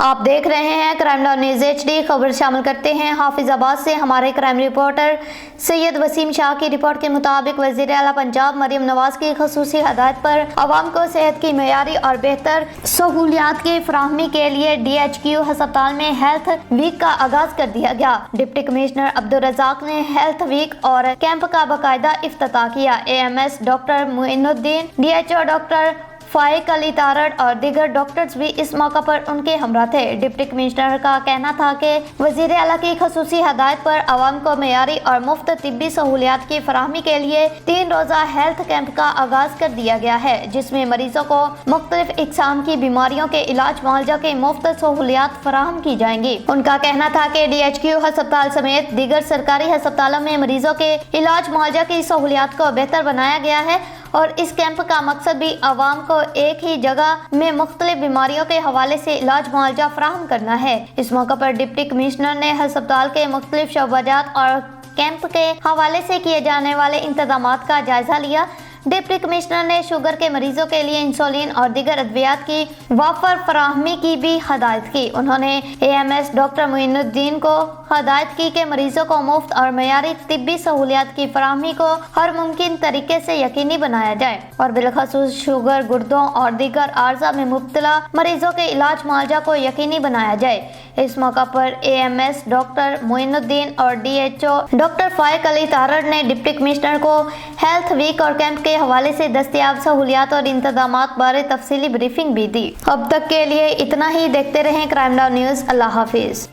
آپ دیکھ رہے ہیں کرائم ناؤ نیوز HD۔ خبر شامل کرتے ہیں حافظ آباد سے ہمارے کرائم رپورٹر سید وسیم شاہ کی رپورٹ کے مطابق وزیر اعلیٰ پنجاب مریم نواز کی خصوصی ہدایت پر عوام کو صحت کی معیاری اور بہتر سہولیات کی فراہمی کے لیے DHQ ہسپتال میں ہیلتھ ویک کا آغاز کر دیا گیا۔ ڈپٹی کمشنر عبدالرزاق نے ہیلتھ ویک اور کیمپ کا باقاعدہ افتتاح کیا۔ AMS ڈاکٹر معین الدین، DHO ڈاکٹر فائق علی تارڑ اور دیگر ڈاکٹرز بھی اس موقع پر ان کے ہمراہ تھے۔ ڈپٹی کمشنر کا کہنا تھا کہ وزیر اعلیٰ کی خصوصی ہدایت پر عوام کو معیاری اور مفت طبی سہولیات کی فراہمی کے لیے 3 روزہ ہیلتھ کیمپ کا آغاز کر دیا گیا ہے، جس میں مریضوں کو مختلف اقسام کی بیماریوں کے علاج معالجہ کے مفت سہولیات فراہم کی جائیں گی۔ ان کا کہنا تھا کہ DHQ ہسپتال سمیت دیگر سرکاری ہسپتالوں میں مریضوں کے علاج معالجہ کی سہولیات کو بہتر بنایا گیا ہے اور اس کیمپ کا مقصد بھی عوام کو ایک ہی جگہ میں مختلف بیماریوں کے حوالے سے علاج معالجہ فراہم کرنا ہے۔ اس موقع پر ڈپٹی کمشنر نے ہسپتال کے مختلف شعبات اور کیمپ کے حوالے سے کیے جانے والے انتظامات کا جائزہ لیا۔ ڈپٹی کمشنر نے شوگر کے مریضوں کے لیے انسولین اور دیگر ادویات کی وافر فراہمی کی بھی ہدایت کی۔ انہوں نے AMS ڈاکٹر معین الدین کو ہدایت کی کہ مریضوں کو مفت اور معیاری طبی سہولیات کی فراہمی کو ہر ممکن طریقے سے یقینی بنایا جائے اور بالخصوص شوگر، گردوں اور دیگر عارضہ میں مبتلا مریضوں کے علاج معالجہ کو یقینی بنایا جائے۔ اس موقع پر AMS ڈاکٹر معین الدین اور DHO ڈاکٹر فائق علی تارڑ نے ڈپٹی کمشنر کو ہیلتھ ویک اور کیمپ کے حوالے سے دستیاب سہولیات اور انتظامات بارے تفصیلی بریفنگ بھی دی۔ اب تک کے لیے اتنا ہی۔ دیکھتے رہیں کرائم ناؤ نیوز۔ اللہ حافظ۔